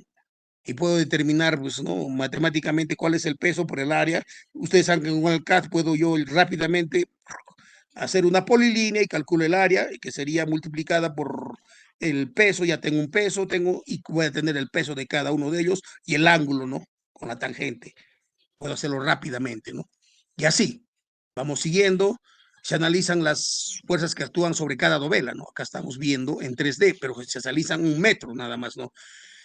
Y puedo determinar, pues, ¿no? Matemáticamente cuál es el peso por el área. Ustedes saben que con el CAD puedo yo rápidamente hacer una polilínea y calculo el área, que sería multiplicada por el peso, ya tengo un peso, y voy a tener el peso de cada uno de ellos y el ángulo, ¿no? Con la tangente. Puedo hacerlo rápidamente, ¿no? Y así, vamos siguiendo, se analizan las fuerzas que actúan sobre cada dovela, ¿no? Acá estamos viendo en 3D, pero se analizan 1 metro nada más, ¿no?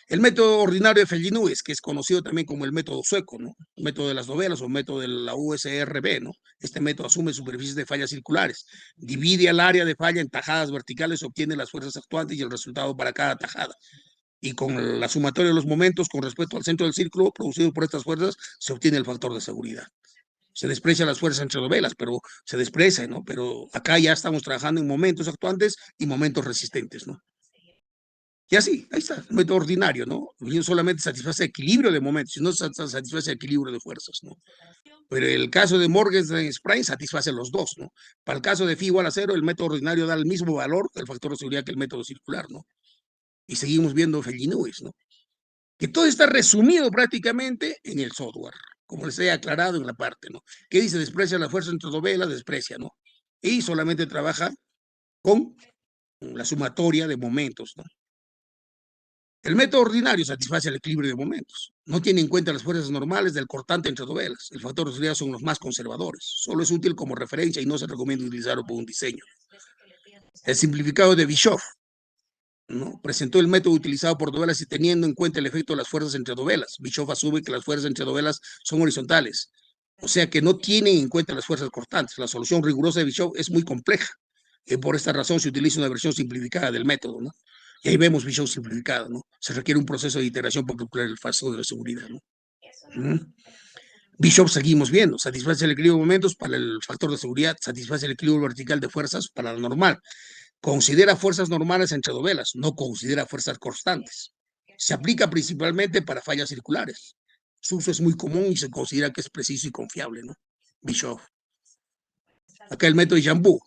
El método ordinario de Fellin-Lewis, que es conocido también como el método sueco, ¿no? El método de las novelas o método de la USRB, ¿no? Este método asume superficies de falla circulares, divide al área de falla en tajadas verticales, obtiene las fuerzas actuantes y el resultado para cada tajada. Y con la sumatoria de los momentos con respecto al centro del círculo producido por estas fuerzas, se obtiene el factor de seguridad. Se desprecia las fuerzas entre novelas, pero se desprecia, ¿no? Pero acá ya estamos trabajando en momentos actuantes y momentos resistentes, ¿no? Y así, ahí está, el método ordinario, ¿no? Y solamente satisface equilibrio de momentos, no satisface equilibrio de fuerzas, ¿no? Pero el caso de Morgenstern-Sprint satisface los dos, ¿no? Para el caso de phi igual a 0, el método ordinario da el mismo valor del factor de seguridad que el método circular, ¿no? Y seguimos viendo Fellin-Lewis, ¿no? Que todo está resumido prácticamente en el software, como les he aclarado en la parte, ¿no? Que dice, desprecia la fuerza entre novelas, desprecia, ¿no? Y solamente trabaja con la sumatoria de momentos, ¿no? El método ordinario satisface el equilibrio de momentos. No tiene en cuenta las fuerzas normales del cortante entre novelas. El factor de seguridad son los más conservadores. Solo es útil como referencia y no se recomienda utilizarlo por un diseño. El simplificado de Bischoff, ¿no? Presentó el método utilizado por novelas y teniendo en cuenta el efecto de las fuerzas entre novelas. Bischoff asume que las fuerzas entre novelas son horizontales, o sea que no tienen en cuenta las fuerzas cortantes. La solución rigurosa de Bischoff es muy compleja. Por esta razón se utiliza una versión simplificada del método, ¿no? Y ahí vemos Bischoff simplificado, ¿no? Se requiere un proceso de iteración para calcular el factor de seguridad, ¿no? Bischoff seguimos viendo, satisface el equilibrio de momentos para el factor de seguridad, satisface el equilibrio vertical de fuerzas para la normal. Considera fuerzas normales entre novelas, no considera fuerzas constantes. Se aplica principalmente para fallas circulares. Su uso es muy común y se considera que es preciso y confiable, ¿no? Bischoff. Acá el método de Jambu.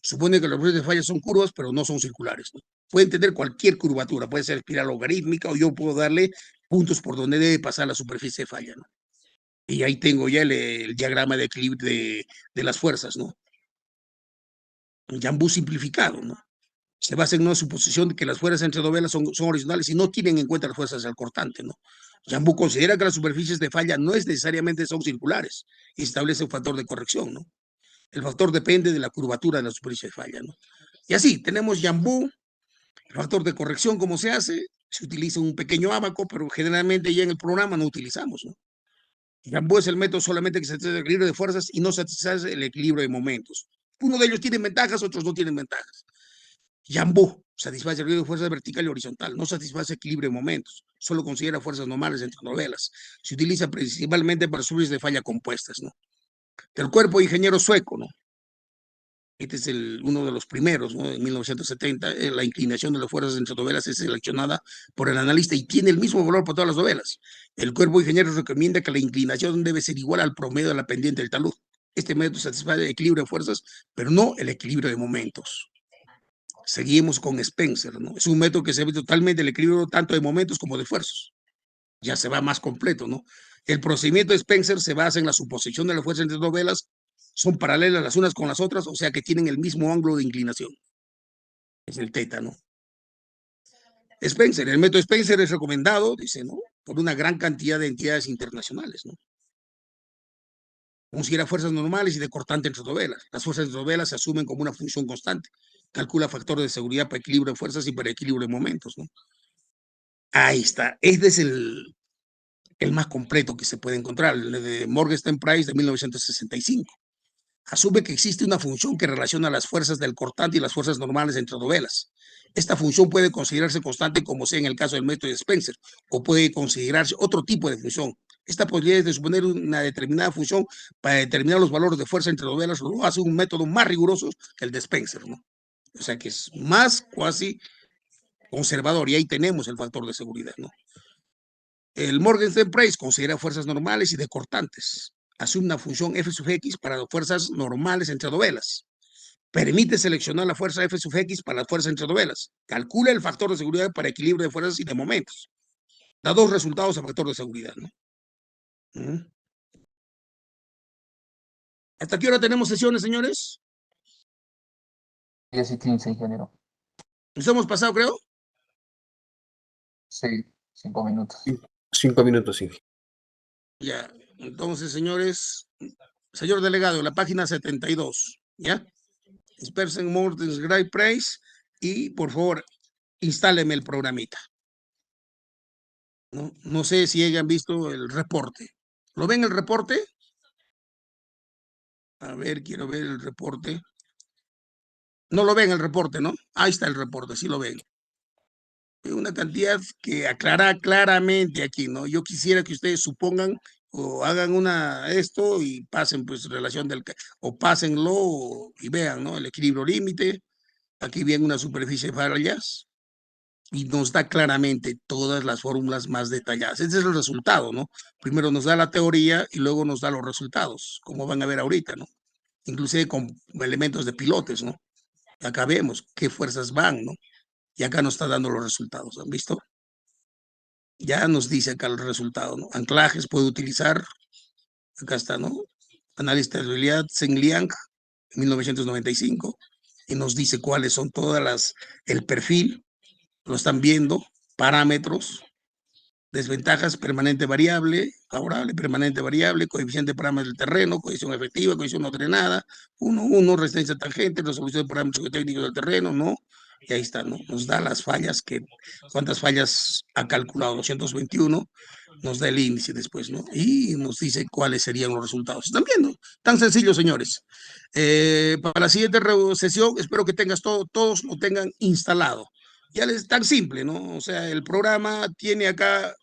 Supone que los bloques de fallas son curvas, pero no son circulares, ¿no? Pueden tener cualquier curvatura, puede ser espiral logarítmica o yo puedo darle puntos por donde debe pasar la superficie de falla, ¿no? Y ahí tengo ya el diagrama de equilibrio de las fuerzas, ¿no? Un Jambu simplificado, ¿no? Se basa en una suposición de que las fuerzas entre novelas son horizontales y no tienen en cuenta las fuerzas del cortante, ¿no? Jambu considera que las superficies de falla no es necesariamente son circulares y establece un factor de corrección, ¿no? El factor depende de la curvatura de la superficie de falla, ¿no? Y así, tenemos Jambu, el factor de corrección, ¿cómo se hace? Se utiliza un pequeño ábaco, pero generalmente ya en el programa no utilizamos, ¿no? Jambu es el método solamente que satisface el equilibrio de fuerzas y no satisface el equilibrio de momentos. Uno de ellos tiene ventajas, otros no tienen ventajas. Jambu satisface el equilibrio de fuerzas vertical y horizontal, no satisface equilibrio de momentos, solo considera fuerzas normales entre novelas. Se utiliza principalmente para superficies de falla compuestas, ¿no? Del cuerpo de ingeniero sueco, ¿no? Este es uno de los primeros, ¿no? En 1970, la inclinación de las fuerzas entre novelas es seleccionada por el analista y tiene el mismo valor para todas las novelas. El cuerpo de ingenieros recomienda que la inclinación debe ser igual al promedio de la pendiente del talud. Este método satisface el equilibrio de fuerzas, pero no el equilibrio de momentos. Seguimos con Spencer, ¿no? Es un método que se ve totalmente el equilibrio tanto de momentos como de esfuerzos. Ya se va más completo, ¿no? El procedimiento de Spencer se basa en la suposición de las fuerzas entre novelas son paralelas las unas con las otras, o sea que tienen el mismo ángulo de inclinación. Es el teta, ¿no? Spencer, el método Spencer es recomendado, dice, ¿no? Por una gran cantidad de entidades internacionales, ¿no? Considera fuerzas normales y de cortante entre novelas. Las fuerzas entre novelas se asumen como una función constante. Calcula factores de seguridad para equilibrio de fuerzas y para equilibrio de momentos, ¿no? Ahí está. Este es el más completo que se puede encontrar, el de Morgenstern Price de 1965. Asume que existe una función que relaciona las fuerzas del cortante y las fuerzas normales entre novelas. Esta función puede considerarse constante como sea en el caso del método de Spencer, o puede considerarse otro tipo de función. Esta posibilidad de suponer una determinada función para determinar los valores de fuerza entre novelas lo hace un método más riguroso que el de Spencer, ¿no? O sea que es más cuasi conservador y ahí tenemos el factor de seguridad, ¿no? El Morgenstern Price considera fuerzas normales y decortantes. Asume una función f sub x para las fuerzas normales entre novelas. Permite seleccionar la fuerza f sub x para las fuerzas entre novelas. Calcula el factor de seguridad para equilibrio de fuerzas y de momentos. Da dos resultados a factor de seguridad, ¿no? ¿Hasta qué hora tenemos sesiones, señores? 10:15, ingeniero. ¿Nos hemos pasado, creo? Sí, 5 minutos. 5 minutos, sí. Ya. Entonces, señores, señor delegado, la página 72, ¿ya? Spencer Morgenstern Great Price y, por favor, instáleme el programita. No, no sé si hayan visto el reporte. ¿Lo ven el reporte? A ver, quiero ver el reporte. No lo ven el reporte, ¿no? Ahí está el reporte, sí lo ven. Una cantidad que aclara claramente aquí, ¿no? Yo quisiera que ustedes supongan o hagan esto y pasen pues relación o pásenlo y vean, ¿no? El equilibrio límite. Aquí viene una superficie de fallas y nos da claramente todas las fórmulas más detalladas. Ese es el resultado, ¿no? Primero nos da la teoría y luego nos da los resultados, como van a ver ahorita, ¿no? Inclusive con elementos de pilotes, ¿no? Acá vemos qué fuerzas van, ¿no? Y acá nos está dando los resultados, ¿han visto? Ya nos dice acá el resultado, ¿no? Anclajes puede utilizar, acá está, ¿no? Análisis de estabilidad, Zheng Liang, 1995, y nos dice cuáles son el perfil, lo están viendo, parámetros, desventajas, permanente variable, favorable, permanente variable, coeficiente de parámetros del terreno, cohesión efectiva, cohesión no drenada, 1, resistencia tangente, resolución de parámetros técnicos del terreno, ¿no? Y ahí está, ¿no? Nos da las fallas, cuántas fallas ha calculado, 221, nos da el índice después, ¿no? Y nos dice cuáles serían los resultados. ¿Están viendo? Tan sencillo, señores. Para la siguiente sesión, espero que todos lo tengan instalado. Ya es tan simple, ¿no? O sea, el programa tiene acá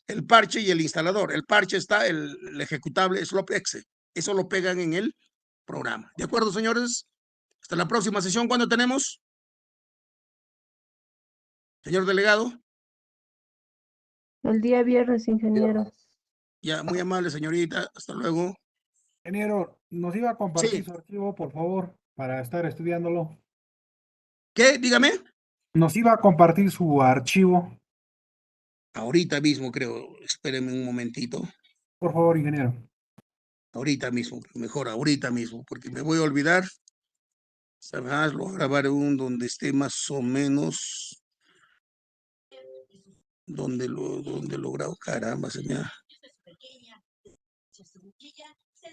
el parche y el instalador. El parche está el ejecutable SlopeExe. Eso lo pegan en el programa. ¿De acuerdo, señores? Hasta la próxima sesión. ¿Cuándo tenemos? Señor delegado. El día viernes, ingeniero. Ya, muy amable, señorita. Hasta luego. Ingeniero, ¿nos iba a compartir Sí. su archivo, por favor, para estar estudiándolo? ¿Qué? Dígame. Nos iba a compartir su archivo. Ahorita mismo, creo. Espérenme un momentito. Por favor, ingeniero. Ahorita mismo, mejor ahorita mismo, porque me voy a olvidar. ¿Sabes? Lo voy a grabar donde esté más o menos. Donde lo grabo. Caramba, se me ha...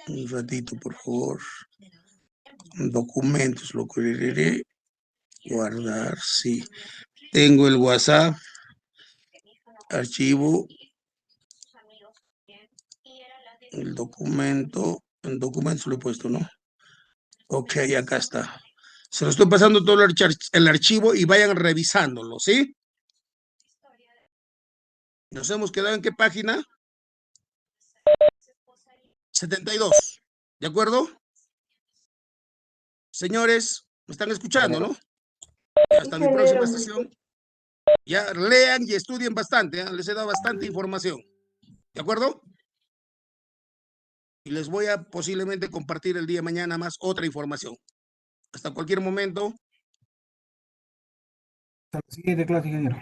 Un ratito, por favor. Documentos, lo quereré guardar, sí. Tengo el WhatsApp, archivo, el documento, en documentos lo he puesto, ¿no? Ok, acá está. Se lo estoy pasando todo el archivo y vayan revisándolo, ¿sí? Nos hemos quedado en qué página? 72, ¿de acuerdo? Señores, me están escuchando, ¿no? Hasta mi próxima sesión. Ya lean y estudien bastante, ¿eh? Les he dado bastante información, ¿de acuerdo? Y les voy a posiblemente compartir el día de mañana más otra información. Hasta cualquier momento. Hasta la siguiente clase, ingeniero.